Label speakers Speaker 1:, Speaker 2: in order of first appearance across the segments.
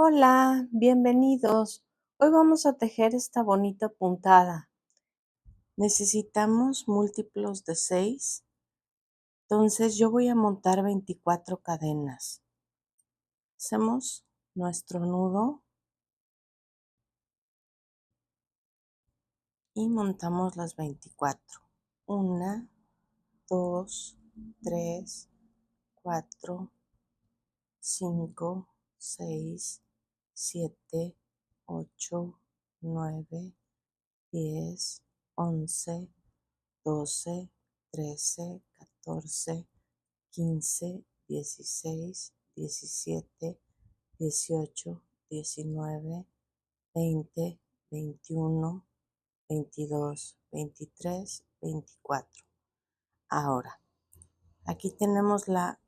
Speaker 1: Hola, bienvenidos. Hoy vamos a tejer esta bonita puntada. Necesitamos múltiplos de 6, entonces yo voy a montar 24 cadenas. Hacemos nuestro nudo y montamos las 24. 1, 2, 3, 4, 5, 6, 7, 8, 9, 10, 11, 12, 13, 14, 15, 16, 17, 18, 19, 20, 21, 22, 23, 24. Ahora, aquí tenemos la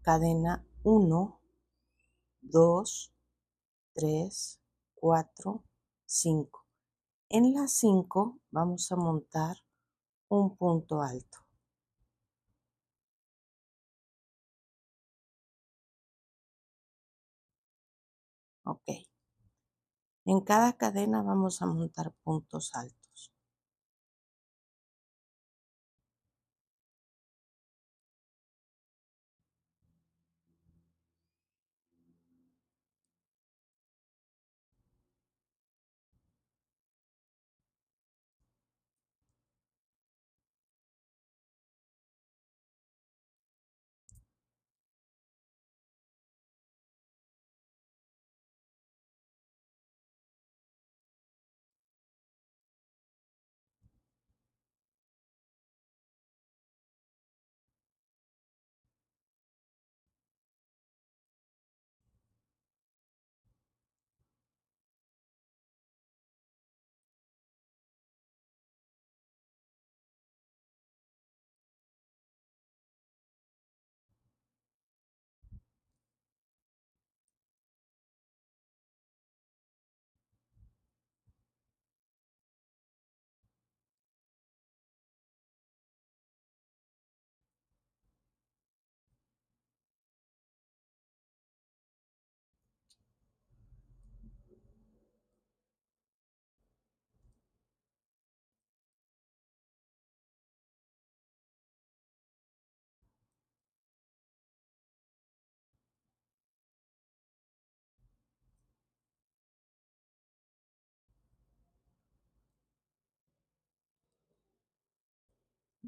Speaker 1: cadena 1, 2, 3, 4, 5. En la 5 vamos a montar un punto alto. Ok. En cada cadena vamos a montar puntos altos.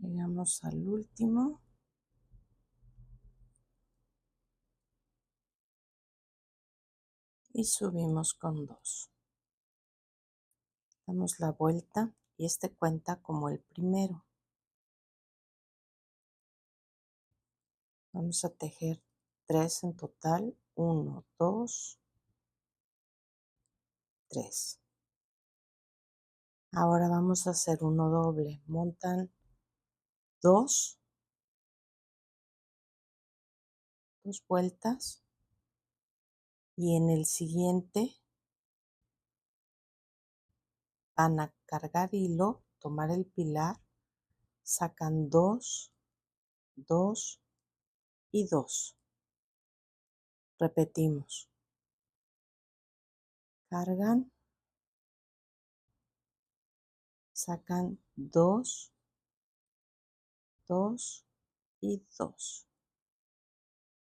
Speaker 1: Llegamos al último. Y subimos con 2. Damos la vuelta y este cuenta como el primero. Vamos a tejer 3 en total. 1, 2, 3. Ahora vamos a hacer uno doble. Montan 2 vueltas y en el siguiente van a cargar hilo, tomar el pilar, sacan 2, 2 y 2. Repetimos. Cargan, sacan 2, 2 y 2.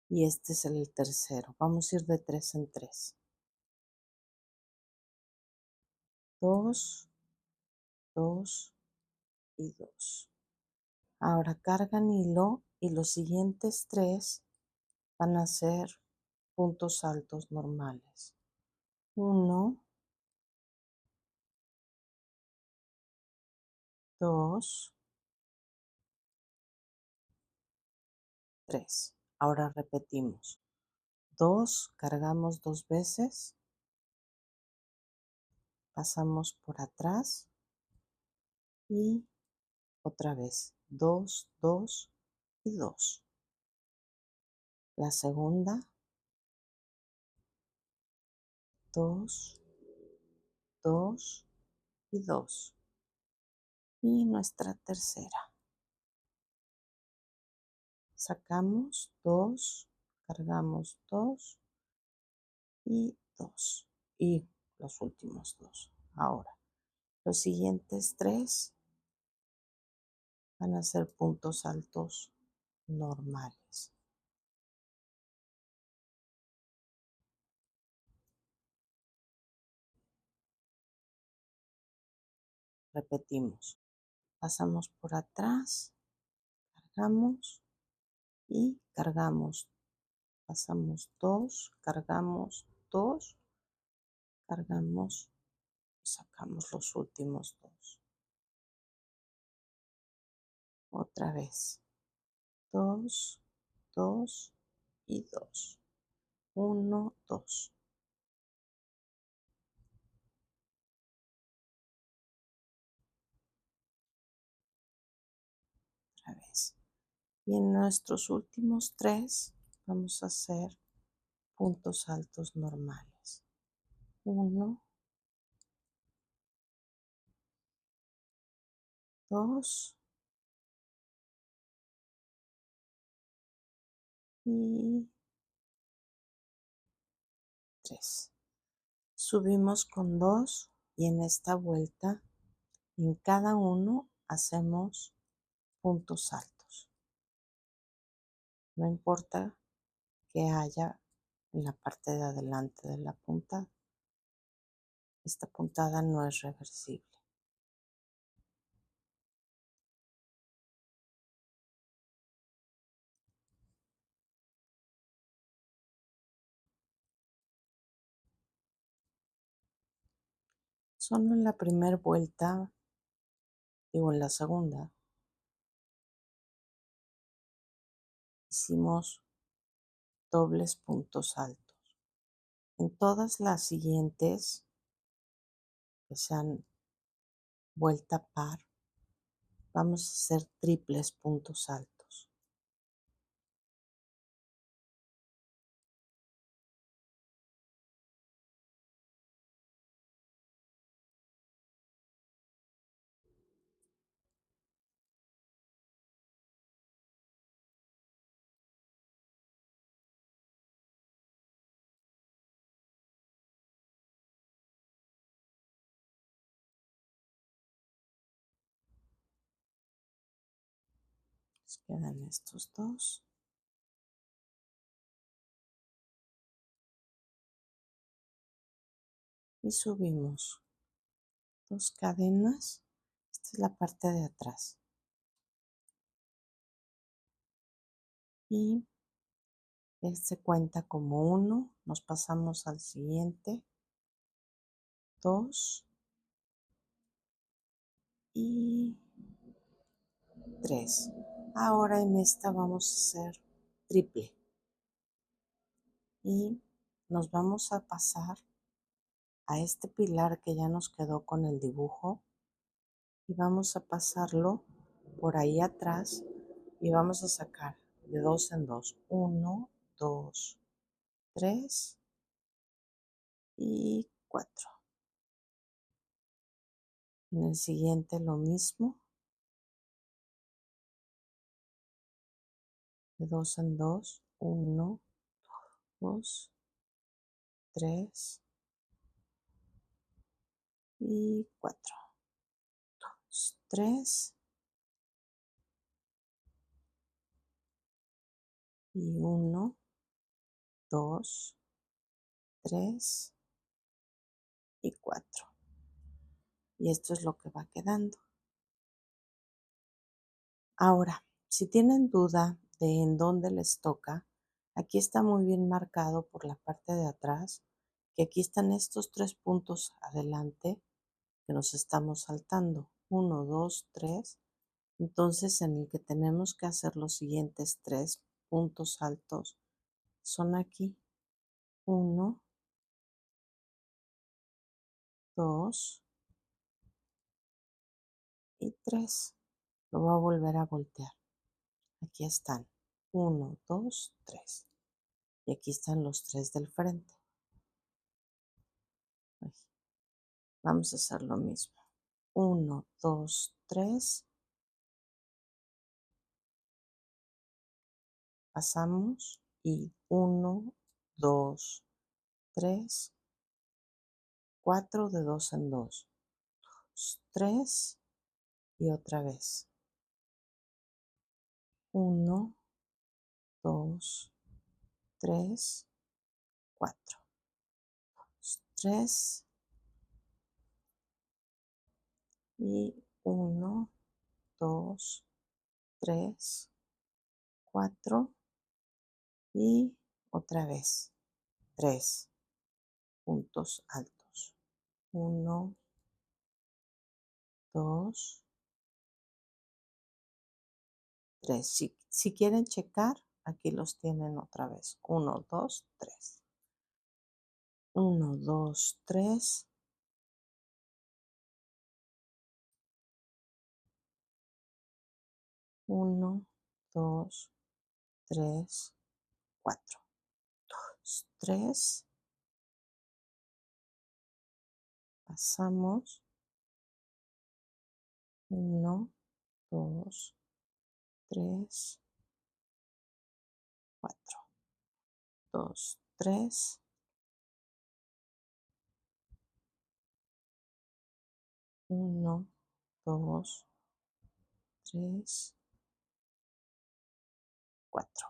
Speaker 1: Y este es el tercero. Vamos a ir de 3 en 3. 2, 2 y 2. Ahora cargan hilo y los siguientes 3 van a ser puntos altos normales. 1, 2, 3. Ahora repetimos. 2, cargamos 2 veces, pasamos por atrás y otra vez 2, 2 y 2. La segunda, 2, 2 y 2. Y nuestra tercera. Sacamos 2, cargamos 2 y 2. Y los últimos 2. Ahora, los siguientes 3 van a ser puntos altos normales. Repetimos. Pasamos por atrás, cargamos y cargamos. Pasamos 2, cargamos 2, cargamos y sacamos los últimos 2. Otra vez. 2, 2 y 2. 1, 2. Otra vez. Y en nuestros últimos 3 vamos a hacer puntos altos normales. 1, 2 y 3. Subimos con 2 y en esta vuelta en cada uno hacemos puntos altos. No importa que haya en la parte de adelante de la puntada. Esta puntada no es reversible. Solo en la primera vuelta, digo en la segunda, hicimos dobles puntos altos. En todas las siguientes, que sean vuelta par, vamos a hacer triples puntos altos. Nos quedan estos dos. Y subimos 2 cadenas. Esta es la parte de atrás. Y este cuenta como 1. Nos pasamos al siguiente. 2 y 3. Ahora en esta vamos a hacer triple. Y nos vamos a pasar a este pilar que ya nos quedó con el dibujo. Y vamos a pasarlo por ahí atrás y vamos a sacar de 2 en 2. 1, 2, 3 y 4. En el siguiente lo mismo. De 2 en 2. 1, 2, 3 y 4. 2, 3 y 1, 2, 3 y 4. Y esto es lo que va quedando. Ahora, si tienen duda de en dónde les toca, aquí está muy bien marcado por la parte de atrás, que aquí están estos 3 puntos adelante que nos estamos saltando. 1, 2, 3. Entonces, en el que tenemos que hacer los siguientes 3 puntos altos son aquí. 1, 2 y 3. Lo voy a volver a voltear. Aquí están. 1, 2, 3. Y aquí están los 3 del frente. Vamos a hacer lo mismo. 1, 2, 3. Pasamos y 1, 2, 3, 4 de 2 en 2, 3 y otra vez. 1, 2, 3, 4, 3 y 1, 2, 3, 4 y otra vez 3 puntos altos. 1, 2, 3. Si quieren checar, aquí los tienen otra vez. 1, 2, 3. 1, 2, 3. 1, 2, 3, 4. 3. Pasamos. 1, 2, 3, 4. 2, 3. 1, 2, 3, 4.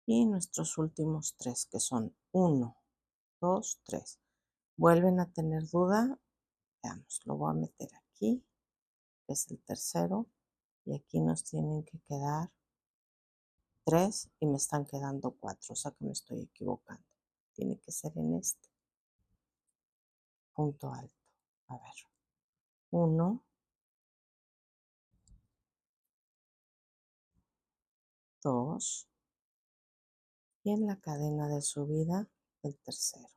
Speaker 1: Y nuestros últimos 3 que son 1, 2, 3. ¿Vuelven a tener duda? Veamos, lo voy a meter aquí, que es el tercero, y aquí nos tienen que quedar 3 y me están quedando 4, o sea que me estoy equivocando. Tiene que ser en este punto alto. A ver, 1, 2 y en la cadena de subida el tercero.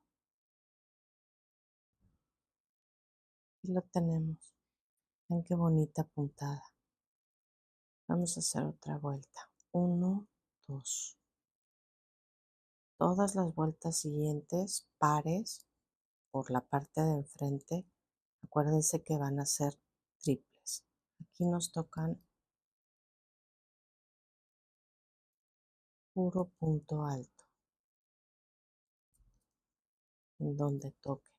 Speaker 1: Y lo tenemos. Ven qué bonita puntada. Vamos a hacer otra vuelta. 1, 2. Todas las vueltas siguientes, pares, por la parte de enfrente, acuérdense que van a ser triples. Aquí nos tocan puro punto alto, en donde toque.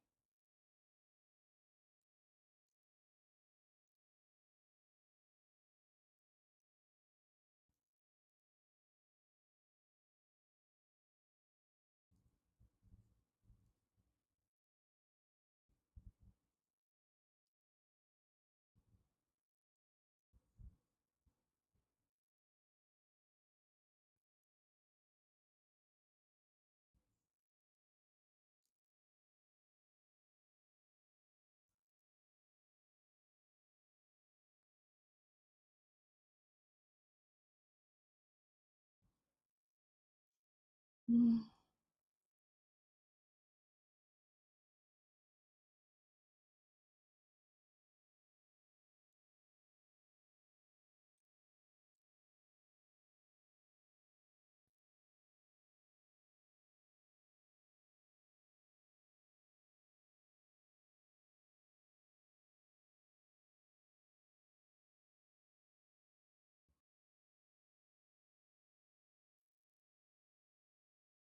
Speaker 1: Mm.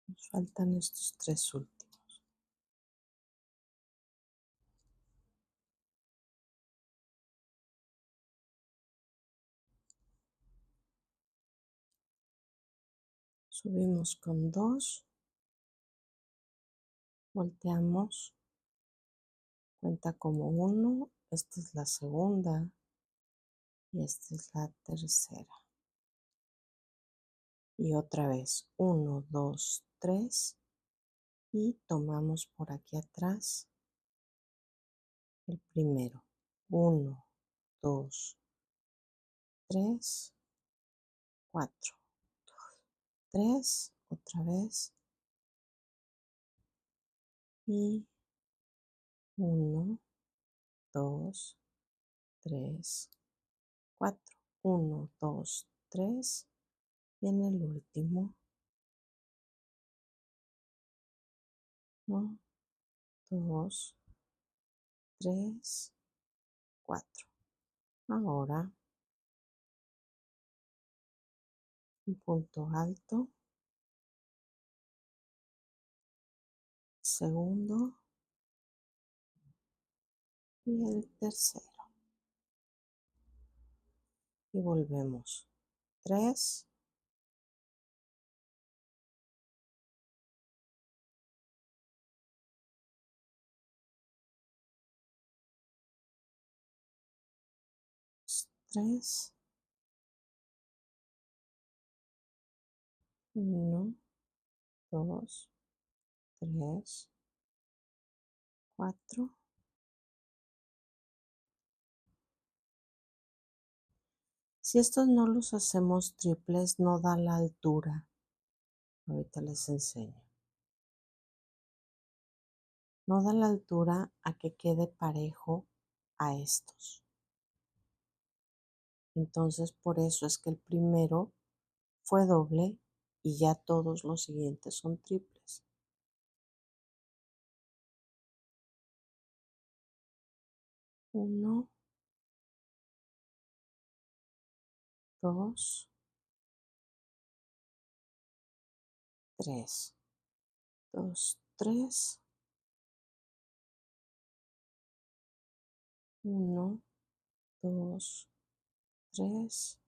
Speaker 1: Nos faltan estos 3 últimos. Subimos con 2, volteamos, cuenta como 1, esta es la segunda y esta es la tercera. Y otra vez 1, 2, 3 y tomamos por aquí atrás el primero. 1, 2, 3, 4. 3, otra vez. Y 1, 2, 3, 4. 1, 2, 3. Y en el último, 1, 2, 3, 4. Ahora, un punto alto. segundo y el tercero. Y volvemos. 3, 3, 1, 2, 3, 4. Si estos no los hacemos triples, no da la altura. Ahorita les enseño. No da la altura a que quede parejo a estos. Entonces, por eso es que el primero fue doble y ya todos los siguientes son triples. 1, 2, 3. 2, 3. 1, 2, 3,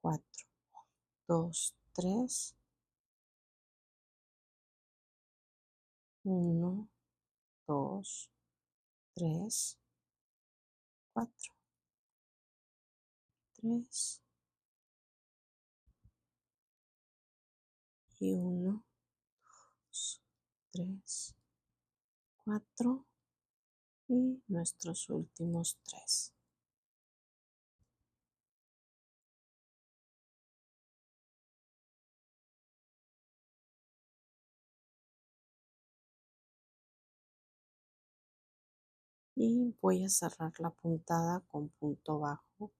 Speaker 1: 4. 2, 3. 1, 2, 3, 4. 3 y 1, 2, 3, 4 y nuestros últimos 3. Y voy a cerrar la puntada con punto bajo.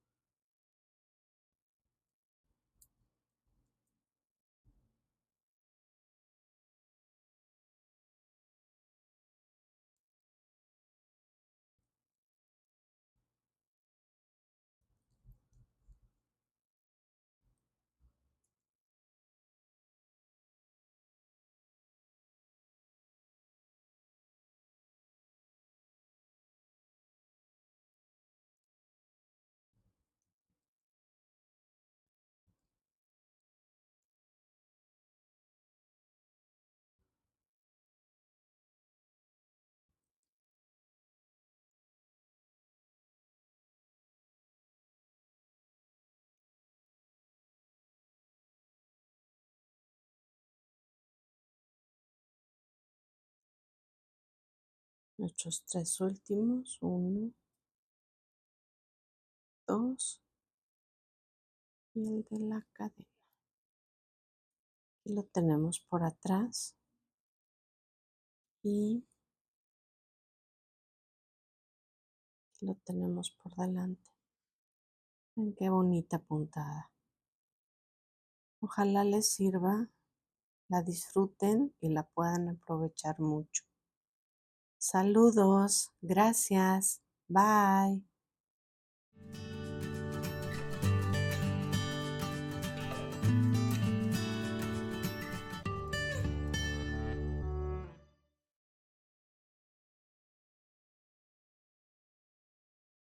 Speaker 1: Nuestros 3 últimos, 1, 2 y el de la cadena. Y lo tenemos por atrás y lo tenemos por delante. Ven qué bonita puntada. Ojalá les sirva, la disfruten y la puedan aprovechar mucho. Saludos, gracias, bye.